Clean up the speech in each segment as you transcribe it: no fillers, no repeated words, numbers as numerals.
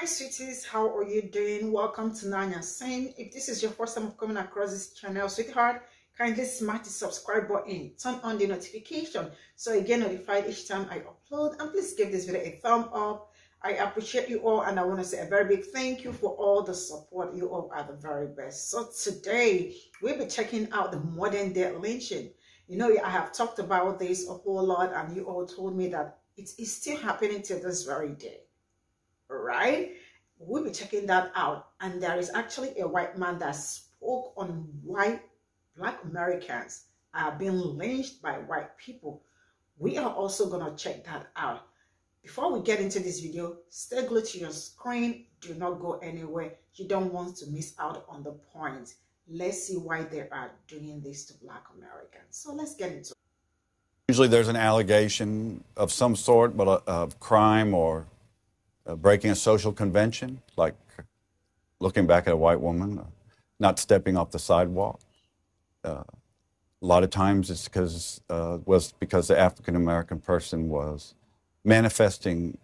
Hi sweeties, how are you doing? Welcome to Nanyacim. If this is your first time of coming across this channel, sweetheart, kindly smash the subscribe button, turn on the notification so you get notified each time I upload, and please give this video a thumb up. I appreciate you all, and I want to say a very big thank you for all the support. You all are the very best. So today we'll be checking out the modern day lynching. You know, I have talked about this a whole lot, and you all told me that it is still happening till this very day. Right, we'll be checking that out. And there is actually a white man that spoke on why Black Americans are being lynched by white people. We are also going to check that out. Before we get into this video, stay glued to your screen. Do not go anywhere. You don't want to miss out on the point. Let's see why they are doing this to Black Americans. So let's get into it. Usually there's an allegation of some sort, but of crime or breaking a social convention, like looking back at a white woman, not stepping off the sidewalk. A lot of times it's because the African American person was manifesting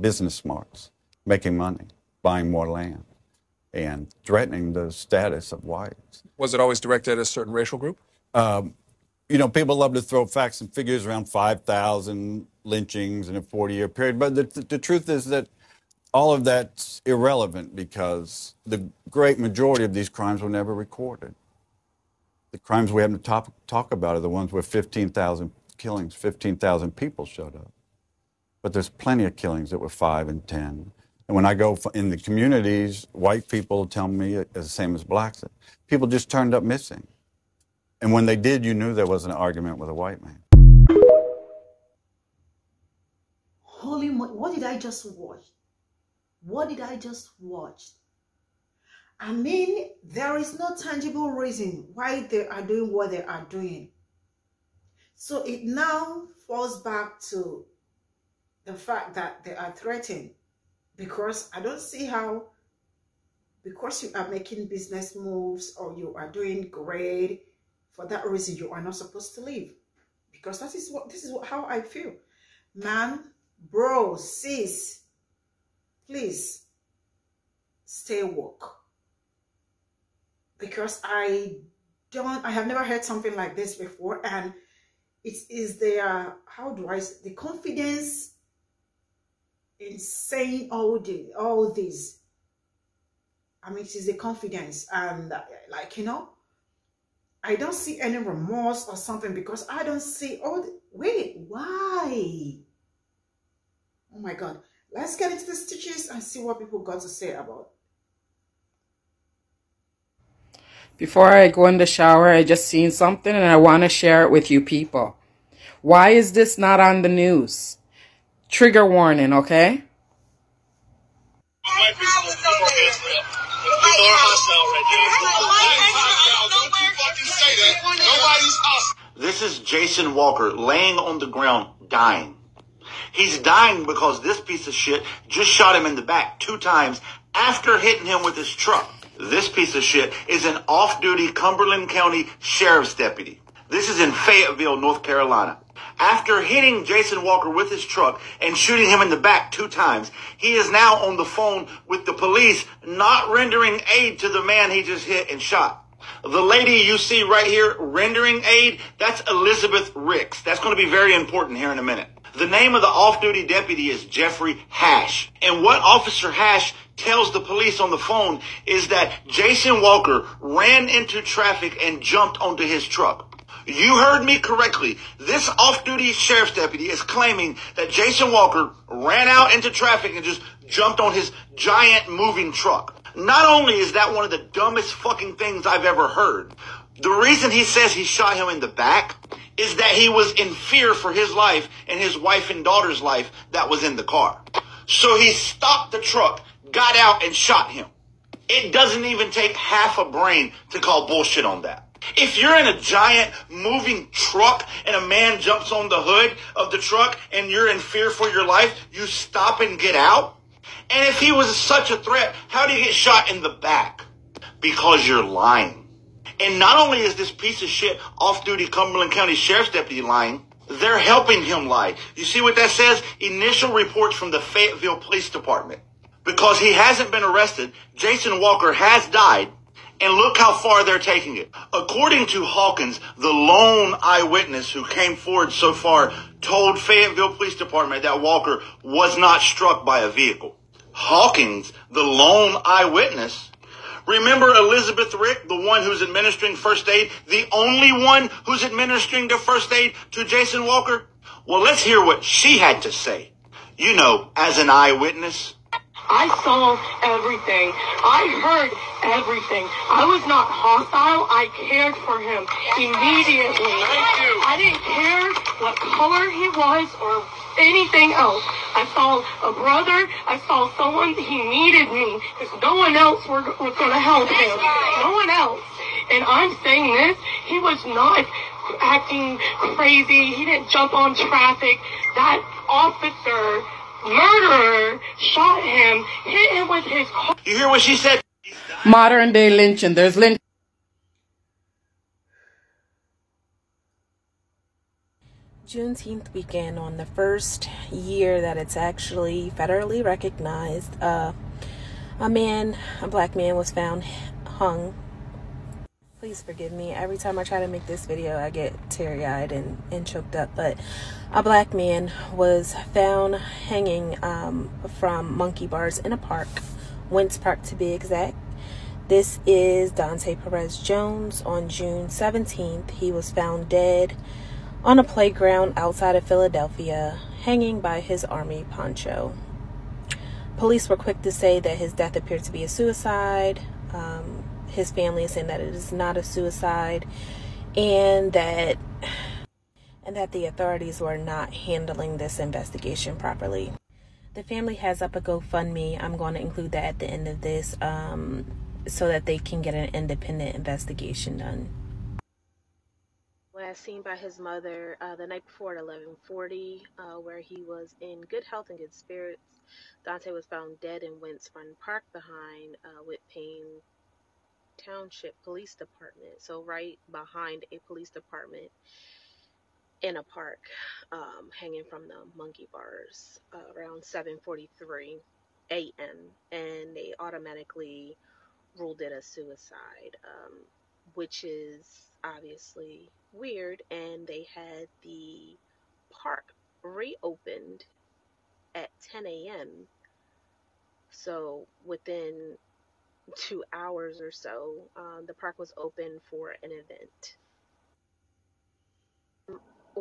business smarts, making money, buying more land, and threatening the status of whites. Was it always directed at a certain racial group? You know, people love to throw facts and figures around 5,000 lynchings in a 40-year period. But the truth is that all of that's irrelevant because the great majority of these crimes were never recorded. The crimes we have to talk about are the ones where 15,000 killings, 15,000 people showed up. But there's plenty of killings that were 5 and 10. And when I go in the communities, white people tell me, the same as blacks, people just turned up missing. And when they did, you knew there was an argument with a white man. Holy moly, what did I just watch? What did I just watch? I mean, there is no tangible reason why they are doing what they are doing. So it now falls back to the fact that they are threatened, because I don't see how, because you are making business moves or you are doing great, for that reason you are not supposed to leave. Because this is how I feel. Man, bro, sis, please stay woke. Because I have never heard something like this before, and it is their, the confidence in saying all this. I mean, it is the confidence, and like, you know, I don't see any remorse or something, because I don't see wait, why? Oh my God. Let's get into the stitches and see what people got to say about it. Before I go in the shower, I just seen something and I want to share it with you people. Why is this not on the news? Trigger warning, okay? This is Jason Walker laying on the ground dying. He's dying because this piece of shit just shot him in the back 2 times after hitting him with his truck. This piece of shit is an off-duty Cumberland County Sheriff's deputy. This is in Fayetteville, North Carolina. After hitting Jason Walker with his truck and shooting him in the back 2 times, he is now on the phone with the police, not rendering aid to the man he just hit and shot. The lady you see right here rendering aid, that's Elizabeth Ricks. That's going to be very important here in a minute. The name of the off-duty deputy is Jeffrey Hash. And what Officer Hash tells the police on the phone is that Jason Walker ran into traffic and jumped onto his truck. You heard me correctly. This off-duty sheriff's deputy is claiming that Jason Walker ran out into traffic and just jumped on his giant moving truck. Not only is that one of the dumbest fucking things I've ever heard, the reason he says he shot him in the back is that he was in fear for his life and his wife and daughter's life that was in the car. So he stopped the truck, got out, and shot him. It doesn't even take half a brain to call bullshit on that. If you're in a giant moving truck and a man jumps on the hood of the truck and you're in fear for your life, you stop and get out. And if he was such a threat, how do you get shot in the back? Because you're lying. And not only is this piece of shit off-duty Cumberland County Sheriff's deputy lying, they're helping him lie. You see what that says? Initial reports from the Fayetteville Police Department. Because he hasn't been arrested, Jason Walker has died, and look how far they're taking it. According to Hawkins, the lone eyewitness who came forward so far told Fayetteville Police Department that Walker was not struck by a vehicle. Hawkins, the lone eyewitness. Remember Elizabeth Rick, the one who's administering first aid, the only one who's administering the first aid to Jason Walker? Well, let's hear what she had to say. You know, as an eyewitness. I saw everything. I heard everything. I was not hostile. I cared for him immediately. Thank you. I didn't care what color he was or anything else. I saw a brother. I saw someone. He needed me because no one else was going to help him. No one else. And I'm saying this. He was not acting crazy. He didn't jump on traffic. That officer, murderer, shot him, hit him with his car. You hear what she said? Modern day lynching. There's lynching. Juneteenth weekend, on the first year that it's actually federally recognized, a black man was found hung. Please forgive me. Every time I try to make this video, I get teary-eyed and choked up. But a black man was found hanging from monkey bars in a park, Wentz Park to be exact. This is Dante Perez Jones. On June 17th, he was found dead on a playground outside of Philadelphia, hanging by his army poncho. Police were quick to say that his death appeared to be a suicide. His family is saying that it is not a suicide, and that the authorities were not handling this investigation properly. The family has up a GoFundMe. I'm going to include that at the end of this so that they can get an independent investigation done. As seen by his mother the night before at 11:40, where he was in good health and good spirits. Dante was found dead in Wentz Park behind Whitpain Township Police Department, so right behind a police department in a park, hanging from the monkey bars around 7:43 a.m. and they automatically ruled it a suicide, which is obviously weird. And they had the park reopened at 10 a.m. so within 2 hours or so, the park was open for an event.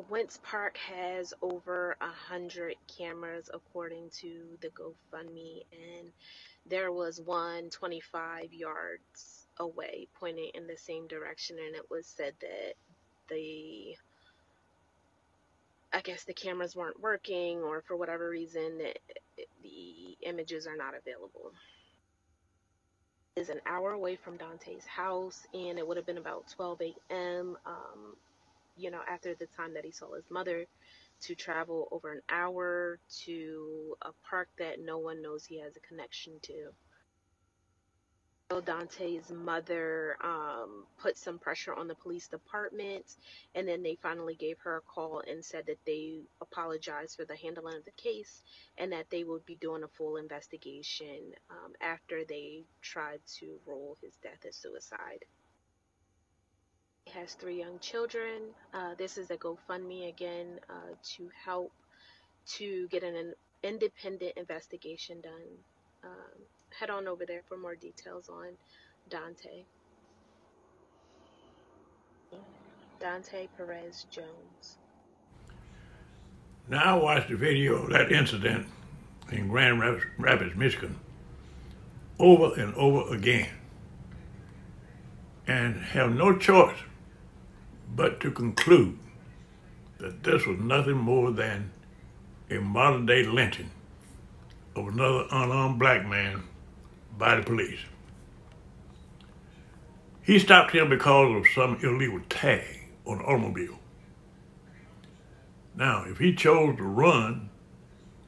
Wentz Park has over 100 cameras according to the GoFundMe, and there was one 25 yards away pointing in the same direction, and it was said that I guess the cameras weren't working, or for whatever reason the images are not available. Is an hour away from Dante's house, and it would have been about 12 a.m. After the time that he saw his mother, to travel over an hour to a park that no one knows he has a connection to. So Dante's mother put some pressure on the police department, and then they finally gave her a call and said that they apologized for the handling of the case and that they would be doing a full investigation after they tried to rule his death as suicide. He has 3 young children. This is a GoFundMe again to help to get an independent investigation done. Head on over there for more details on Dante. Dante Perez Jones. Now I watched the video of that incident in Grand Rapids, Michigan, over and over again, and have no choice but to conclude that this was nothing more than a modern-day lynching of another unarmed black man by the police. He stopped him because of some illegal tag on the automobile. Now, if he chose to run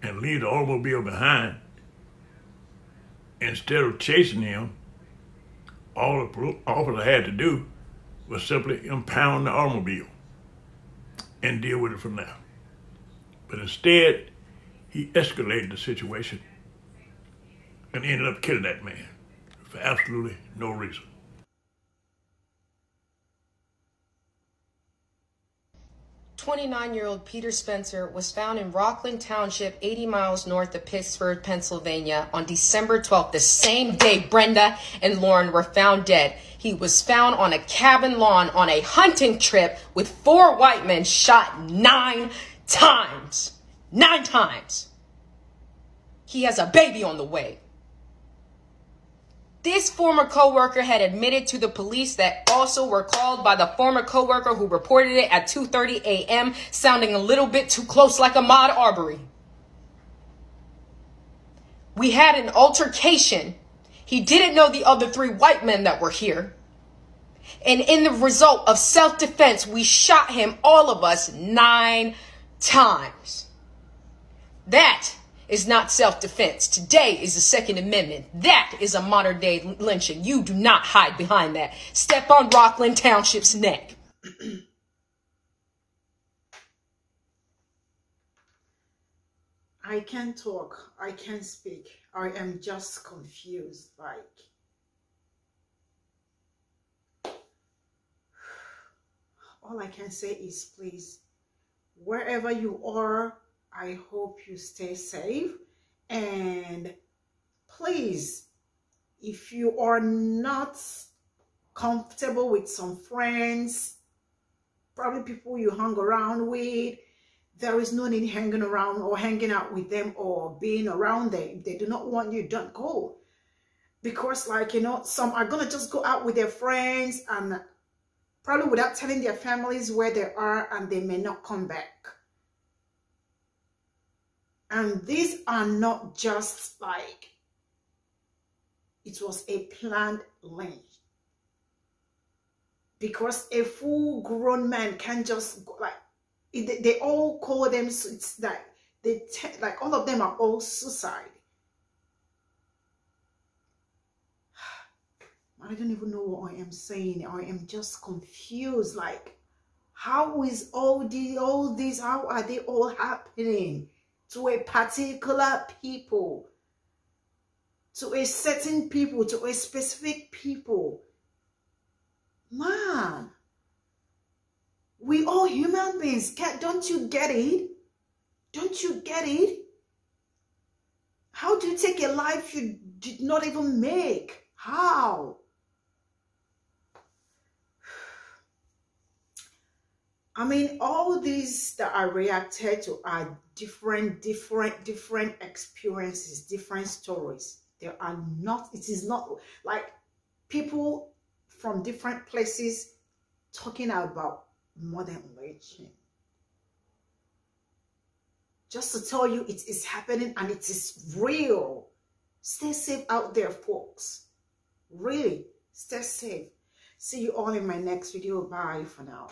and leave the automobile behind, instead of chasing him, all the officer had to do was simply impound the automobile and deal with it from there. But instead, he escalated the situation and ended up killing that man for absolutely no reason. 29-year-old Peter Spencer was found in Rockland Township, 80 miles north of Pittsburgh, Pennsylvania, on December 12th, the same day Brenda and Lauren were found dead. He was found on a cabin lawn on a hunting trip with 4 white men, shot 9 times. 9 times. He has a baby on the way. This former co-worker had admitted to the police that also were called by the former co-worker who reported it at 2:30 a.m., sounding a little bit too close like Ahmaud Arbery. We had an altercation. He didn't know the other 3 white men that were here. And in the result of self-defense, we shot him, all of us, 9 times. That is not self-defense. Today is the Second Amendment. That is a modern-day lynching. You do not hide behind that. Step on Rockland Township's neck. I can't talk. I can't speak. I am just confused. Like, all I can say is, please, wherever you are, I hope you stay safe. And please, if you are not comfortable with some friends, probably people you hung around with, there is no need hanging around or hanging out with them or being around them. If they do not want you, don't go. Because, like, you know, some are going to just go out with their friends and probably without telling their families where they are, and they may not come back. And these are not just like, it was a planned lynch. Because a full-grown man can just go, like, they all call them, it's like, like all of them are all suicide. I don't even know what I am saying. I am just confused. Like, how is all these, how are they all happening to a particular people, to a certain people, to a specific people? Man, we all human beings. Don't you get it? Don't you get it? How do you take a life you did not even make? How? I mean, all these that I reacted to are different experiences, different stories. There are not, it is not like people from different places talking about modern lynching. Just to tell you, it is happening and it is real. Stay safe out there, folks. Really, stay safe. See you all in my next video. Bye for now.